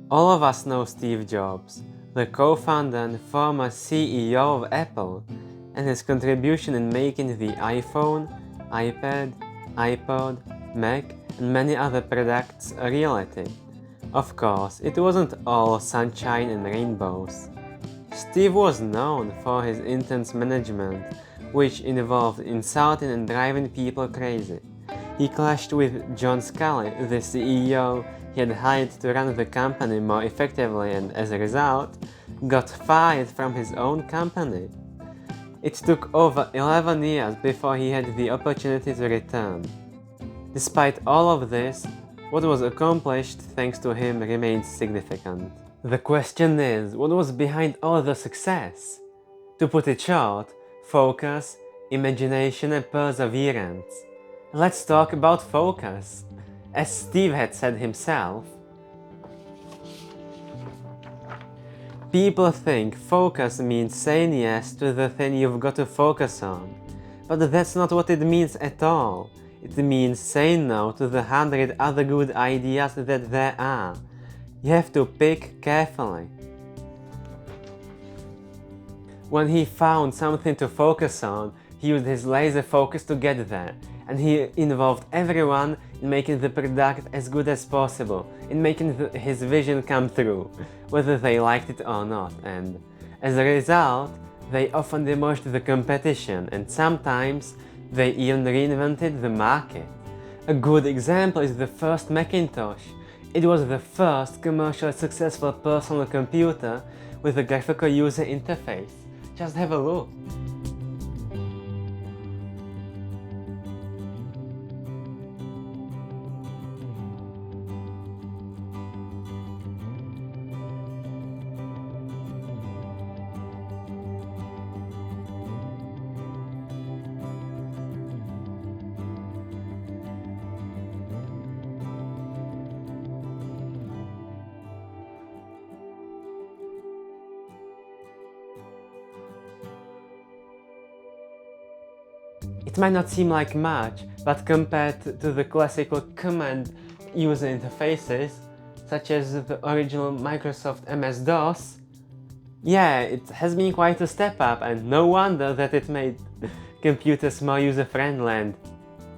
All of us know Steve Jobs, the co-founder and former CEO of Apple, and his contribution in making the iPhone, iPad, iPod, Mac, and many other products a reality. Of course, it wasn't all sunshine and rainbows. Steve was known for his intense management, which involved insulting and driving people crazy. He clashed with John Scully, the CEO he had hired to run the company more effectively, and as a result, got fired from his own company. It took over 11 years before he had the opportunity to return. Despite all of this, what was accomplished thanks to him remains significant. The question is, what was behind all the success? To put it short, focus, imagination, and perseverance. Let's talk about focus. As Steve had said himself, people think focus means saying yes to the thing you've got to focus on. But that's not what it means at all. It means saying no to the 100 other good ideas that there are. You have to pick carefully. When he found something to focus on, he used his laser focus to get there, and he involved everyone in making the product as good as possible, in making his vision come true, whether they liked it or not, and as a result, they often demolished the competition, and sometimes they even reinvented the market. A good example is the first Macintosh. It was the first commercially successful personal computer with a graphical user interface. Just have a look. It might not seem like much, but compared to the classical command user interfaces, such as the original Microsoft MS-DOS, yeah, it has been quite a step up, and no wonder that it made computers more user-friendly and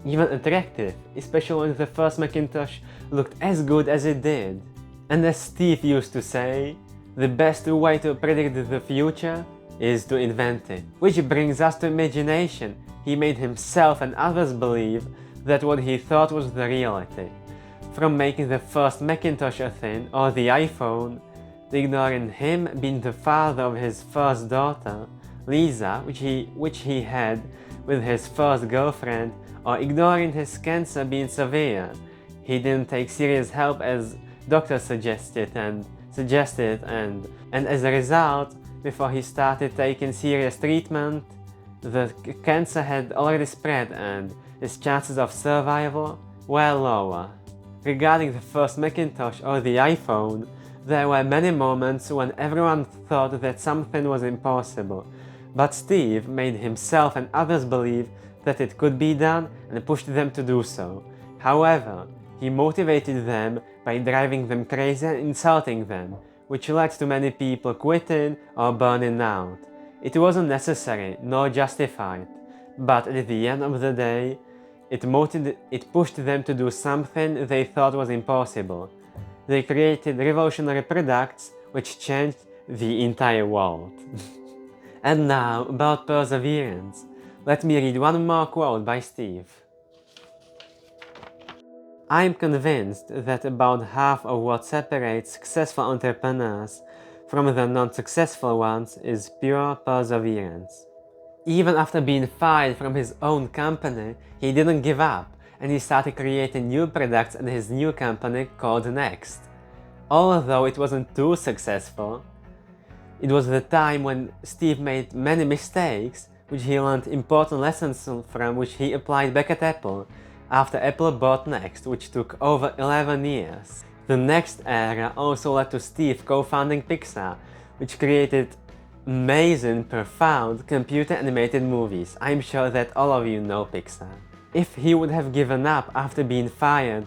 even attractive, especially when the first Macintosh looked as good as it did. And as Steve used to say, the best way to predict the future is to invent it. Which brings us to imagination. He made himself and others believe that what he thought was the reality. From making the first Macintosh a thing, or the iPhone, to ignoring him being the father of his first daughter, Lisa, which he had with his first girlfriend, or ignoring his cancer being severe. He didn't take serious help as doctors suggested, and as a result, before he started taking serious treatment, the cancer had already spread and his chances of survival were lower. Regarding the first Macintosh or the iPhone, there were many moments when everyone thought that something was impossible, but Steve made himself and others believe that it could be done and pushed them to do so. However, he motivated them by driving them crazy and insulting them, which led to many people quitting or burning out. It wasn't necessary nor justified, but at the end of the day, it pushed them to do something they thought was impossible. They created revolutionary products which changed the entire world. And now, about perseverance. Let me read one more quote by Steve. I'm convinced that about half of what separates successful entrepreneurs from the non-successful ones is pure perseverance. Even after being fired from his own company, he didn't give up, and he started creating new products in his new company called Next. Although it wasn't too successful, it was the time when Steve made many mistakes, which he learned important lessons from, which he applied back at Apple, after Apple bought Next, which took over 11 years. The Next era also led to Steve co-founding Pixar, which created amazing, profound computer animated movies. I'm sure that all of you know Pixar. If he would have given up after being fired,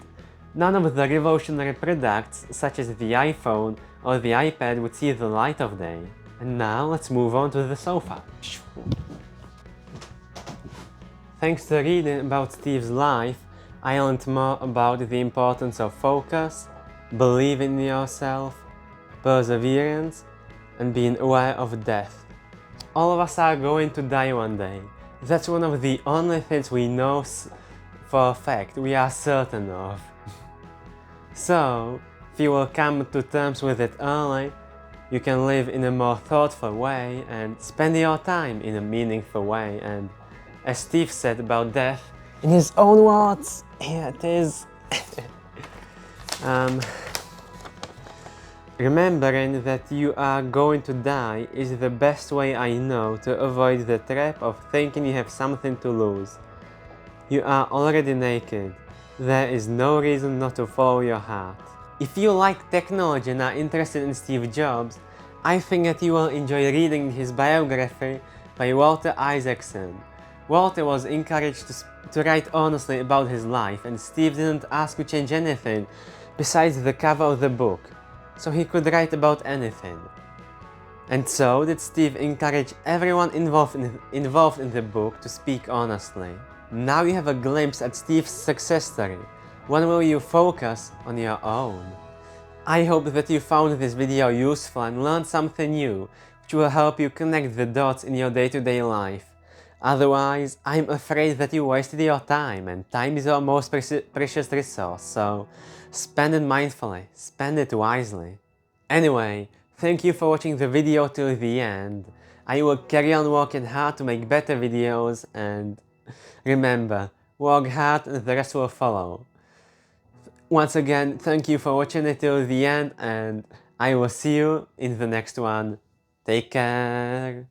None of the revolutionary products, such as the iPhone or the iPad, would see the light of day. And now let's move on to the sofa. Thanks to reading about Steve's life, I learned more about the importance of focus, believing in yourself, perseverance, and being aware of death. All of us are going to die one day. That's one of the only things we know for a fact, we are certain of. So, if you will come to terms with it early, you can live in a more thoughtful way and spend your time in a meaningful way. And as Steve said about death, in his own words, here it is. Remembering that you are going to die is the best way I know to avoid the trap of thinking you have something to lose. You are already naked. There is no reason not to follow your heart. If you like technology and are interested in Steve Jobs, I think that you will enjoy reading his biography by Walter Isaacson. Walter was encouraged to write honestly about his life, and Steve didn't ask to change anything besides the cover of the book, so he could write about anything. And so did Steve encourage everyone involved in the book to speak honestly. Now you have a glimpse at Steve's success story. When will you focus on your own? I hope that you found this video useful and learned something new, which will help you connect the dots in your day-to-day life. Otherwise, I'm afraid that you wasted your time, and time is your most precious resource, so spend it mindfully, spend it wisely. Anyway, thank you for watching the video till the end. I will carry on working hard to make better videos, and remember, work hard and the rest will follow. Once again, thank you for watching it till the end, and I will see you in the next one. Take care!